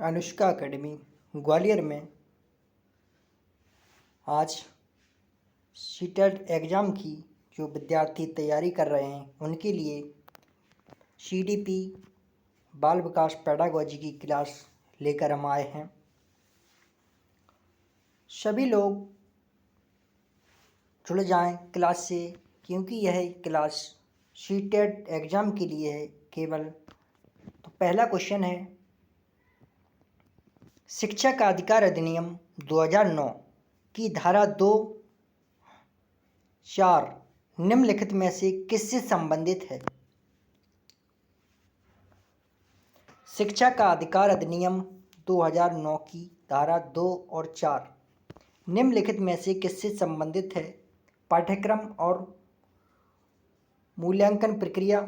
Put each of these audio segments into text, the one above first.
Anushka academy Gwalior में आज CTET exam की जो विद्यार्थी तैयारी कर रहे हैं उनके लिए सीडीपी बाल विकास पेडागोजी की क्लास लेकर हम आए हैं। सभी लोग जुड़ जाएं क्लास से, क्योंकि यह क्लास सीटेट एग्ज़ाम के लिए है केवल। तो पहला क्वेश्चन है, शिक्षा का अधिकार अधिनियम 2009 की धारा 2(4) निम्नलिखित में से किससे संबंधित है? शिक्षा का अधिकार अधिनियम 2009 की धारा 2 और 4 निम्नलिखित में से किससे संबंधित है? पाठ्यक्रम और मूल्यांकन प्रक्रिया,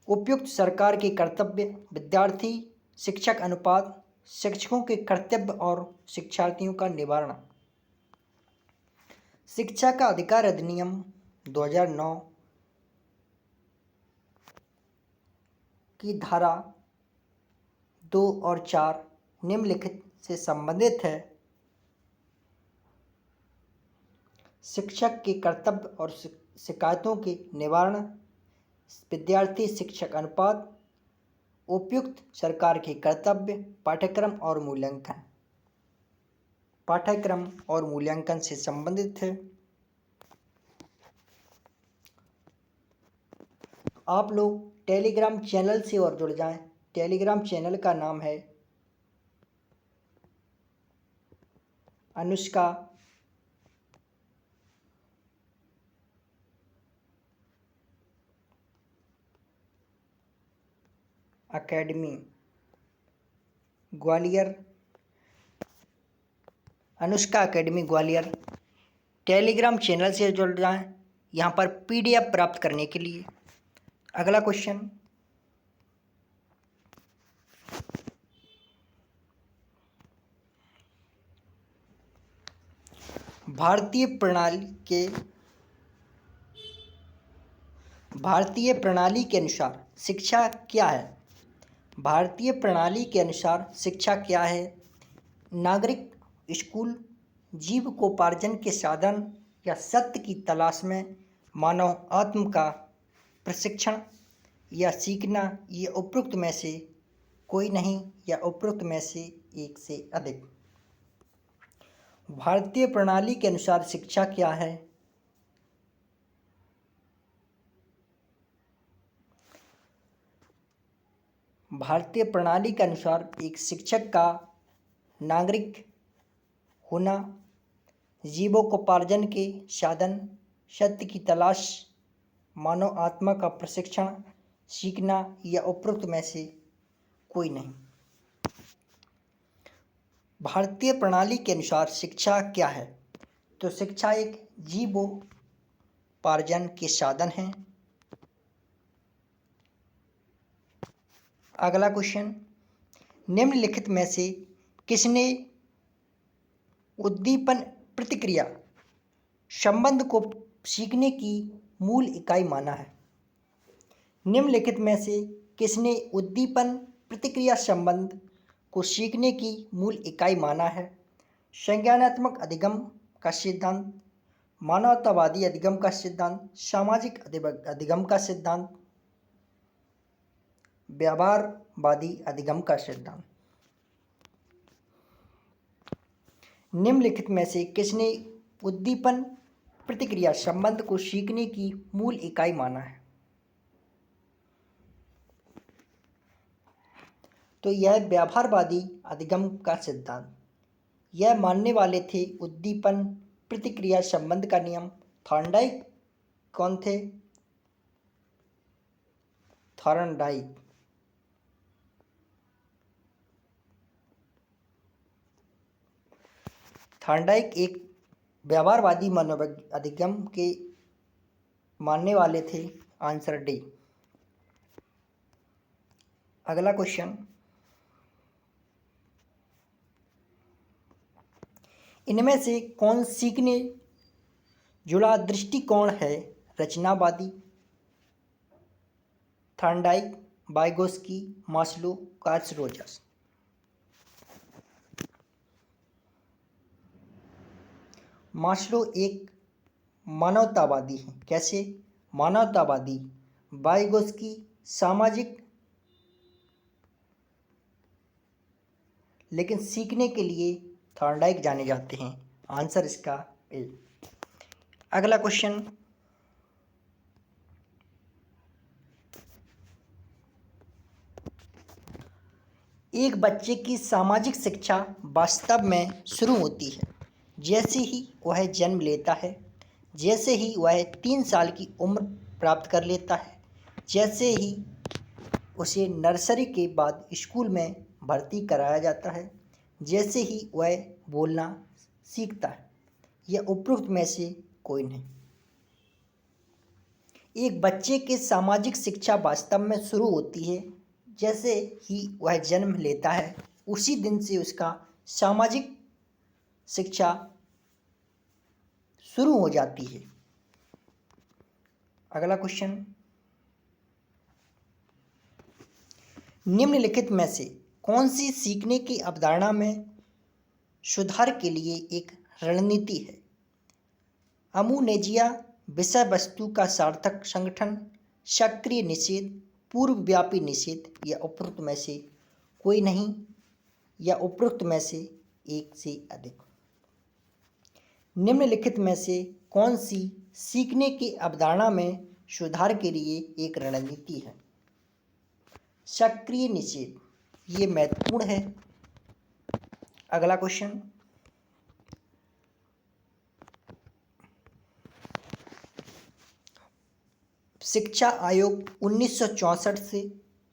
उपयुक्त सरकार के कर्तव्य, विद्यार्थी शिक्षक अनुपात, शिक्षकों के कर्तव्य और शिक्षार्थियों का निवारण। शिक्षा का अधिकार अधिनियम 2009 की धारा 2 और 4 निम्नलिखित से संबंधित है। शिक्षक के कर्तव्य और शिकायतों के निवारण, विद्यार्थी शिक्षक अनुपात, उपयुक्त सरकार के कर्तव्य, पाठ्यक्रम और मूल्यांकन। पाठ्यक्रम और मूल्यांकन से संबंधित है। आप लोग टेलीग्राम चैनल से और जुड़ जाएं। टेलीग्राम चैनल का नाम है Anushka academy Gwalior. Anushka academy Gwalior Telegram channel से जुड़ जाएं यहाँ पर पीडीएफ प्राप्त करने के लिए। अगला क्वेश्चन, भारतीय प्रणाली के अनुसार शिक्षा क्या है? भारतीय प्रणाली के अनुसार शिक्षा क्या है? नागरिक स्कूल जीविकोपार्जन के साधन या सत्य की तलाश में मानव आत्म का प्रशिक्षण या सीखना, ये उपरोक्त में से कोई नहीं या उपरोक्त में से एक से अधिक। भारतीय प्रणाली के अनुसार शिक्षा क्या है? भारतीय प्रणाली के अनुसार एक शिक्षक का नागरिक होना, जीविकोपार्जन के साधन, सत्य की तलाश, मानव आत्मा का प्रशिक्षण, सीखना या उपरोक्त में से कोई नहीं। भारतीय प्रणाली के अनुसार शिक्षा क्या है? तो शिक्षा एक जीविकोपार्जन के साधन है। अगला क्वेश्चन, निम्नलिखित में से किसने उद्दीपन प्रतिक्रिया संबंध को सीखने की मूल इकाई माना है? निम्नलिखित में से किसने उद्दीपन प्रतिक्रिया संबंध को सीखने की मूल इकाई माना है? संज्ञानात्मक अधिगम का सिद्धांत, मानवतावादी अधिगम का सिद्धांत, सामाजिक अधिगम का सिद्धांत, व्यवहारवादी अधिगम का सिद्धांत। निम्नलिखित में से किसने उद्दीपन प्रतिक्रिया संबंध को सीखने की मूल इकाई माना है? तो यह व्यवहारवादी अधिगम का सिद्धांत। यह मानने वाले थे उद्दीपन प्रतिक्रिया संबंध का नियम। थॉर्नडाइक कौन थे? थॉर्नडाइक एक व्यवहारवादी मनोवैज्ञानिक अधिगम के मानने वाले थे। Answer D. अगला क्वेश्चन, इनमें से कौन सीखने जुड़ा दृष्टिकोण है? रचनावादी, Thorndike, Vygotsky, Maslow, Carl Rogers. Maslow एक मानवतावादी हैं। कैसे? मानवतावादी। वाइगोस्की सामाजिक, लेकिन सीखने के लिए थॉर्नडाइक जाने जाते हैं। आंसर इसका ए। अगला क्वेश्चन, एक बच्चे की सामाजिक शिक्षा वास्तव में शुरू होती है जैसे ही वह जन्म लेता है, जैसे ही वह 3 साल की उम्र प्राप्त कर लेता है, जैसे ही उसे नर्सरी के बाद स्कूल में भर्ती कराया जाता है, जैसे ही वह बोलना सीखता है। यह उपरोक्त में से कोई नहीं। एक बच्चे की सामाजिक शिक्षा वास्तव में शुरू होती है जैसे ही वह जन्म लेता है, उसी दिन से उसका सामाजिक शिक्षा शुरू हो जाती है। अगला क्वेश्चन, निम्नलिखित में से कौन सी सीखने की अवधारणा में सुधार के लिए एक रणनीति है? अमुनेजिया, विषय वस्तु का सार्थक संगठन, सक्रिय निषेध, पूर्वव्यापी निषेध, या उपरोक्त में से कोई नहीं, या उपरोक्त में से एक से अधिक। निम्नलिखित में से कौन सी सीखने की अवधारणा में सुधार के लिए एक रणनीति है? सक्रिय निषेध, ये महत्वपूर्ण है। अगला क्वेश्चन, शिक्षा आयोग 1964 से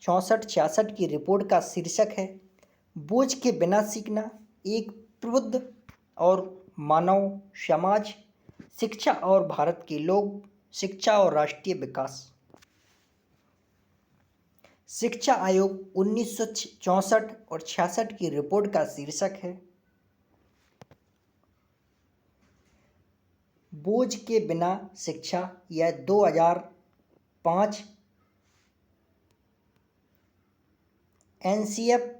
66 की रिपोर्ट का शीर्षक है बोझ के बिना सीखना, एक प्रबुद्ध और मानव समाज, शिक्षा और भारत के लोग, शिक्षा और राष्ट्रीय विकास। शिक्षा आयोग 1964 और 66 की रिपोर्ट का शीर्षक है बोझ के बिना शिक्षा। यह 2005 एनसीएफ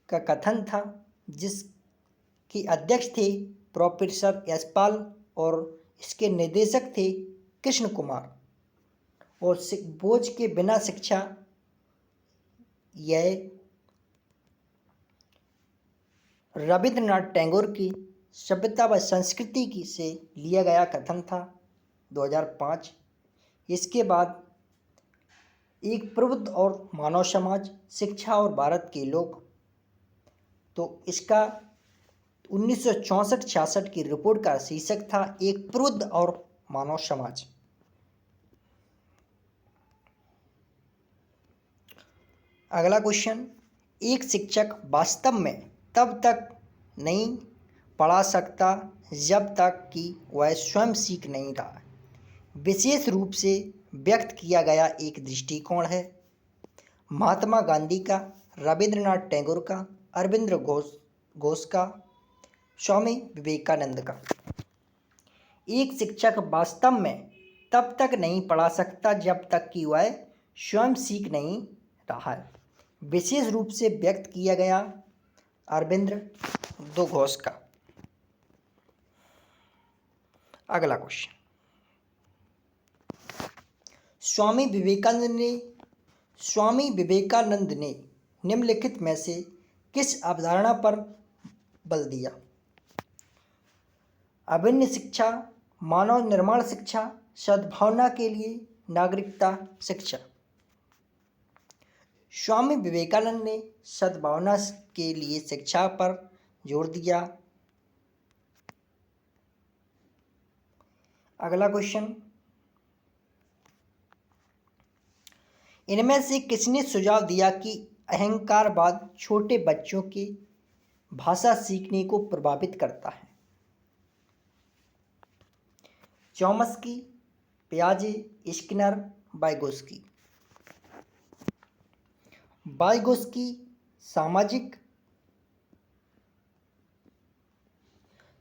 का कथन था, जिसके अध्यक्ष थे प्रोफेसर यशपाल और इसके निदेशक थे कृष्ण कुमार। और बोझ के बिना शिक्षा, यह रविंद्रनाथ टैगोर की सभ्यता व संस्कृति की से लिया गया कथन था 2005। इसके बाद एक प्रबुद्ध और मानव समाज, शिक्षा और भारत के लोग, तो इसका 1964-66 की रिपोर्ट का शीर्षक था एक प्रबुद्ध और मानव समाज। अगला क्वेश्चन, एक शिक्षक वास्तव में तब तक नहीं पढ़ा सकता जब तक कि वह स्वयं सीख नहीं रहा। विशेष रूप से व्यक्त किया गया एक दृष्टिकोण है महात्मा गांधी का, रविंद्रनाथ टैगोर का, अरविंद घोष का, स्वामी विवेकानंद का। एक शिक्षक वास्तव में तब तक नहीं पढ़ा सकता जब तक कि वह स्वयं सीख नहीं रहा है। विशेष रूप से व्यक्त किया गया अरविंद घोष का। अगला क्वेश्चन, स्वामी विवेकानंद ने निम्नलिखित में से किस अवधारणा पर बल दिया? अभिन्न शिक्षा, मानव निर्माण शिक्षा, सद्भावना के लिए नागरिकता शिक्षा। स्वामी विवेकानंद ने सद्भावना के लिए शिक्षा पर जोर दिया। अगला क्वेश्चन, इनमें से किसने सुझाव दिया कि अहंकारवाद छोटे बच्चों के भाषा सीखने को प्रभावित करता है? चॉम्स्की, पियाजे, स्किनर, वाइगोस्की। वाइगोस्की सामाजिक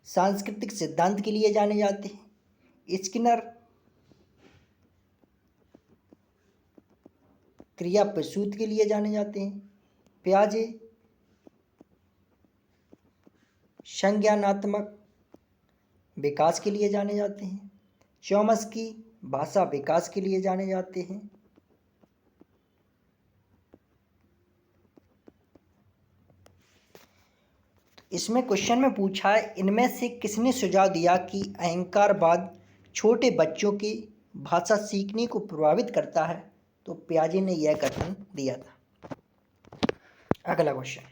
सांस्कृतिक सिद्धांत के लिए जाने जाते हैं। स्किनर क्रिया प्रसूत के लिए जाने जाते हैं। पियाजे संज्ञानात्मक विकास के लिए जाने जाते हैं। चॉम्स्की भाषा विकास के लिए जाने जाते हैं। इसमें क्वेश्चन में पूछा है, इनमें से किसने सुझाव दिया कि अहंकारवाद छोटे बच्चों की भाषा सीखने को प्रभावित करता है? तो पियाजे ने यह कथन दिया था। अगला क्वेश्चन,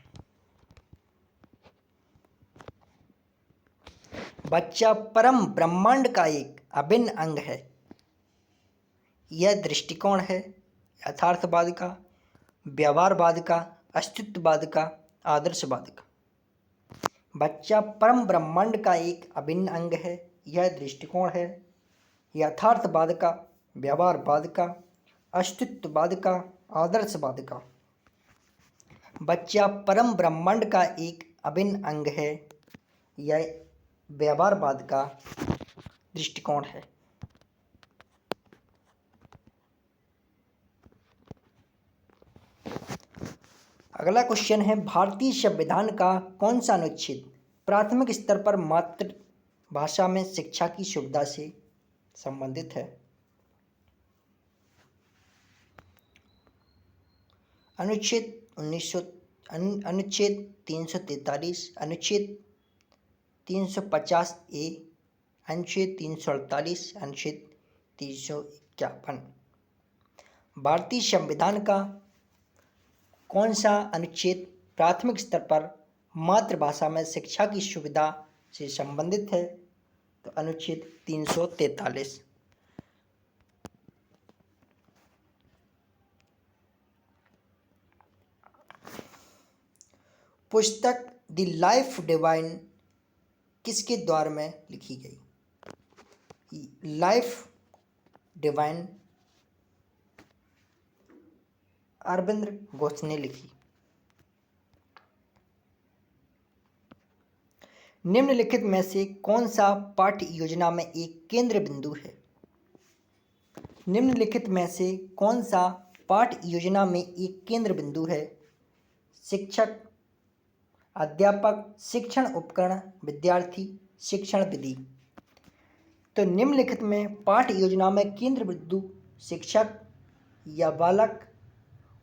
बच्चा परम ब्रह्मांड का एक अभिन्न अंग है, यह दृष्टिकोण है यथार्थवाद का, व्यवहारवाद का, अस्तित्ववाद का, आदर्शवाद का। बच्चा परम ब्रह्मांड का एक अभिन्न अंग है, यह दृष्टिकोण है यथार्थवाद का, व्यवहारवाद का, अस्तित्ववाद का, आदर्शवाद का। बच्चा परम ब्रह्मांड का एक अभिन्न अंग है, यह व्यवहारवाद का दृष्टिकोण है। अगला क्वेश्चन है, भारतीय संविधान का कौन सा अनुच्छेद प्राथमिक स्तर पर मातृभाषा में शिक्षा की सुविधा से संबंधित है? अनुच्छेद 343, अनुच्छेद 350 ए, अनुच्छेद 348, अनुच्छेद 351। भारतीय संविधान का कौन सा अनुच्छेद प्राथमिक स्तर पर मातृभाषा में शिक्षा की सुविधा से संबंधित है? तो अनुच्छेद 343। पुस्तक द लाइफ डिवाइन किसके द्वार में लिखी गई? लाइफ डिवाइन अरविंद घोष ने लिखी। निम्नलिखित में से कौन सा पाठ्य योजना में एक केंद्र बिंदु है? निम्नलिखित में से कौन सा पाठ्य योजना में एक केंद्र बिंदु है? शिक्षक, अध्यापक, शिक्षण उपकरण, विद्यार्थी, शिक्षण विधि। तो निम्नलिखित में पाठ्य योजना में केंद्र बिंदु शिक्षक या बालक।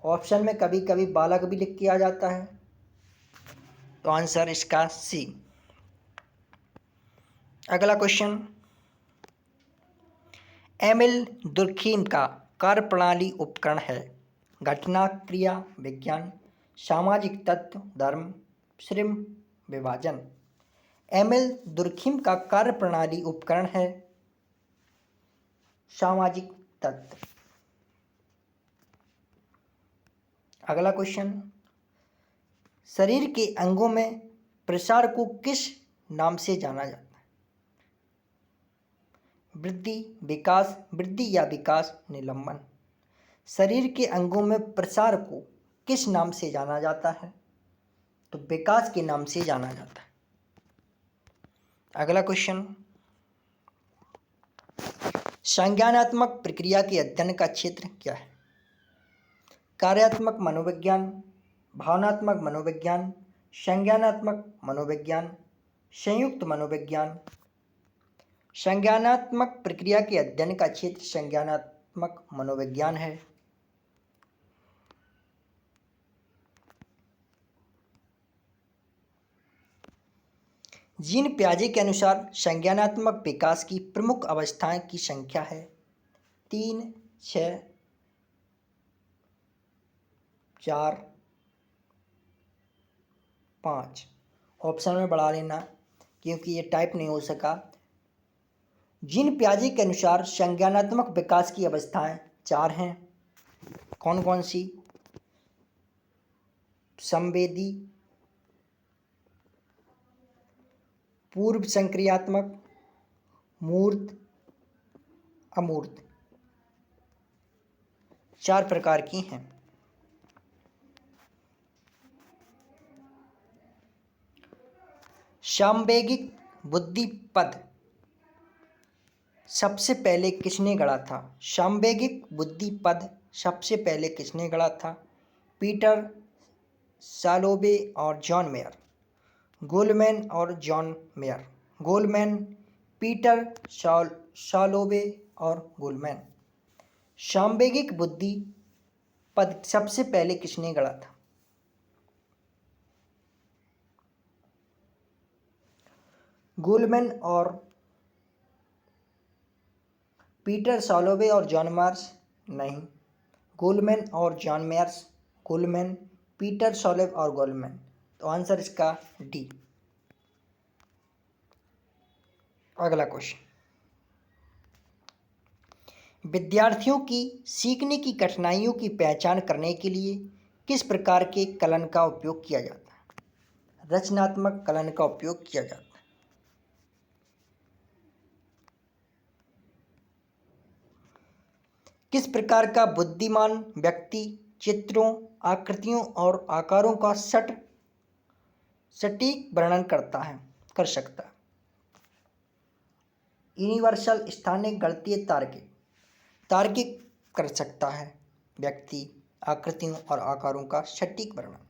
ऑप्शन में कभी कभी बालक भी लिख के आ जाता है, तो आंसर इसका सी। अगला क्वेश्चन, एमिल दुर्खीम का कार्यप्रणाली उपकरण है? घटना, क्रिया, विज्ञान, सामाजिक तत्व, धर्म, श्रम, विभाजन। एमिल दुर्खीम का कार्यप्रणाली उपकरण है सामाजिक तत्व। अगला क्वेश्चन, शरीर के अंगों में प्रसार को किस नाम से जाना जाता है? वृद्धि, विकास, वृद्धि या विकास, निलंबन। शरीर के अंगों में प्रसार को किस नाम से जाना जाता है? तो विकास के नाम से जाना जाता है। अगला क्वेश्चन, संज्ञानात्मक प्रक्रिया के अध्ययन का क्षेत्र क्या है? कार्यात्मक मनोविज्ञान, भावनात्मक मनोविज्ञान, संज्ञानात्मक मनोविज्ञान, संयुक्त मनोविज्ञान। संज्ञानात्मक प्रक्रिया के अध्ययन का क्षेत्र संज्ञानात्मक मनोविज्ञान है। जीन पियाजे के अनुसार संज्ञानात्मक विकास की प्रमुख अवस्थाएं की संख्या है 3, 6, 4, 5। ऑप्शन में बढ़ा लेना क्योंकि ये टाइप नहीं हो सका। जीन पियाजे के अनुसार संज्ञानात्मक विकास की अवस्थाएं 4 हैं। कौन कौन सी? संवेदी, पूर्व संक्रियात्मक, मूर्त, अमूर्त। 4 प्रकार की हैं। सामवेगिक बुद्धि पद सबसे पहले किसने गढ़ा था? सामवेगिक बुद्धि पद सबसे पहले किसने गढ़ा था? पीटर सालोवे और जॉन मेयर। गोलमैन और जॉन मेयर। गोलमैन, पीटर सालोवे और गोलमैन। सामवेगिक बुद्धि पद सबसे पहले किसने गढ़ा था? गोलमैन और पीटर सालोवे और जॉन मार्स? नहीं, गोलमैन और जॉन मेयर्स। गोलमैन, पीटर सालोवे और गोलमैन। तो आंसर इसका डी। अगला क्वेश्चन, विद्यार्थियों की सीखने की कठिनाइयों की पहचान करने के लिए किस प्रकार के कलन का उपयोग किया जाता है? रचनात्मक कलन का उपयोग किया जाता है। किस प्रकार का बुद्धिमान व्यक्ति चित्रों, आकृतियों और आकारों का सटीक वर्णन कर सकता है? यूनिवर्सल, स्थानिक, गणितीय, तार्किक। तार्किक कर सकता है व्यक्ति आकृतियों और आकारों का सटीक वर्णन।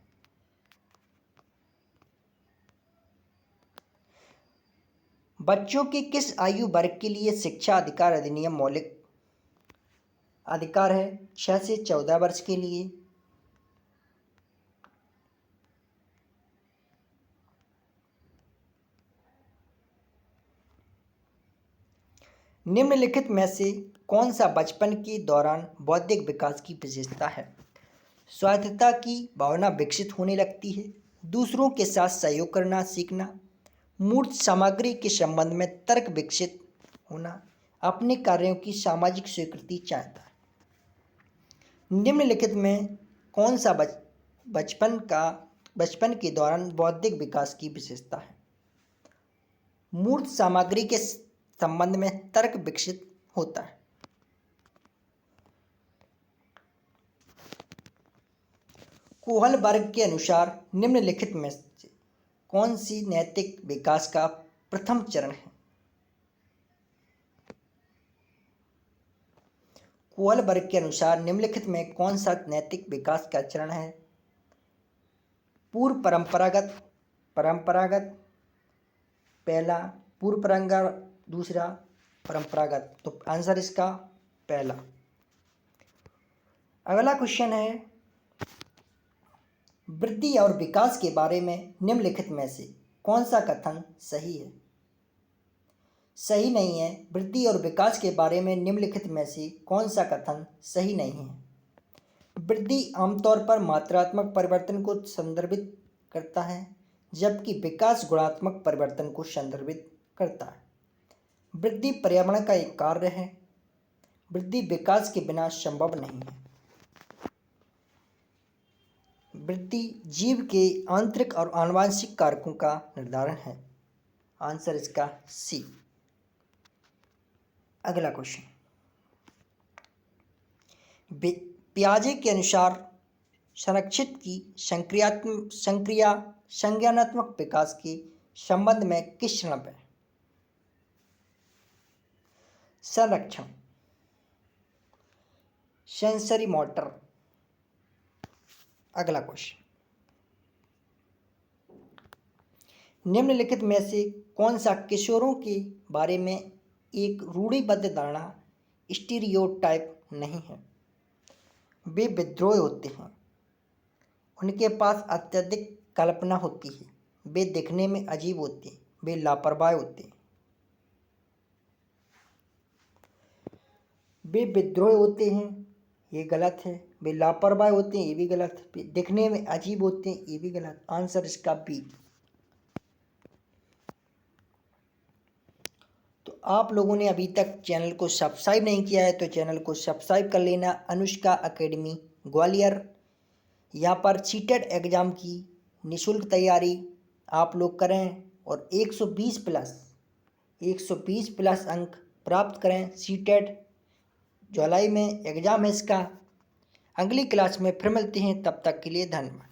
बच्चों के किस आयु वर्ग के लिए शिक्षा अधिकार अधिनियम मौलिक अधिकार है? 6 से 14 वर्ष के लिए। निम्नलिखित में से कौन सा बचपन के दौरान बौद्धिक विकास की विशेषता है? स्वायत्तता की भावना विकसित होने लगती है, दूसरों के साथ सहयोग करना सीखना, मूर्त सामग्री के संबंध में तर्क विकसित होना, अपने कार्यों की सामाजिक स्वीकृति चाहता है। निम्नलिखित में कौन सा बचपन के दौरान बौद्धिक विकास की विशेषता है? मूर्त सामग्री के संबंध में तर्क विकसित होता है। कोहल वर्ग के अनुसार निम्नलिखित में से कौन सी नैतिक विकास का प्रथम चरण है? कोहल वर्ग के अनुसार निम्नलिखित में कौन सा नैतिक विकास का चरण है? पूर्व परंपरागत पहला, पूर्व परंपरागत दूसरा, परंपरागत। तो आंसर इसका पहला। अगला क्वेश्चन है, वृद्धि और विकास के बारे में निम्नलिखित में से कौन सा कथन सही है? सही नहीं है। वृद्धि और विकास के बारे में निम्नलिखित में से कौन सा कथन सही नहीं है? वृद्धि आमतौर पर मात्रात्मक परिवर्तन को संदर्भित करता है, जबकि विकास गुणात्मक परिवर्तन को संदर्भित करता है। वृद्धि पर्यावरण का एक कार्य है। वृद्धि विकास के बिना संभव नहीं है। वृद्धि जीव के आंतरिक और आनुवंशिक कारकों का निर्धारण है। आंसर इसका सी। अगला क्वेश्चन, पियाजे के अनुसार संरक्षित की संज्ञानात्मक विकास के संबंध में किस चरण है? संरक्षण, सेंसरी मोटर। अगला क्वेश्चन, निम्नलिखित में से कौन सा किशोरों के बारे में एक रूढ़िबद्ध धारणा स्टीरियोटाइप नहीं है? वे विद्रोही होते हैं, उनके पास अत्यधिक कल्पना होती है, वे दिखने में अजीब होते हैं, वे लापरवाह होते हैं। वे विद्रोही होते हैं, ये गलत है। वे लापरवाह होते हैं, ये भी गलत है। दिखने में अजीब होते हैं, ये भी गलत। आंसर इसका बी। तो आप लोगों ने अभी तक चैनल को सब्सक्राइब नहीं किया है तो चैनल को सब्सक्राइब कर लेना। अनुष्का एकेडमी ग्वालियर, यहाँ पर सीटेट एग्ज़ाम की निःशुल्क तैयारी आप लोग करें और 120 प्लस अंक प्राप्त करें। सीटेट जुलाई में एग्ज़ाम है इसका। अगली क्लास में फिर मिलते हैं, तब तक के लिए धन्यवाद।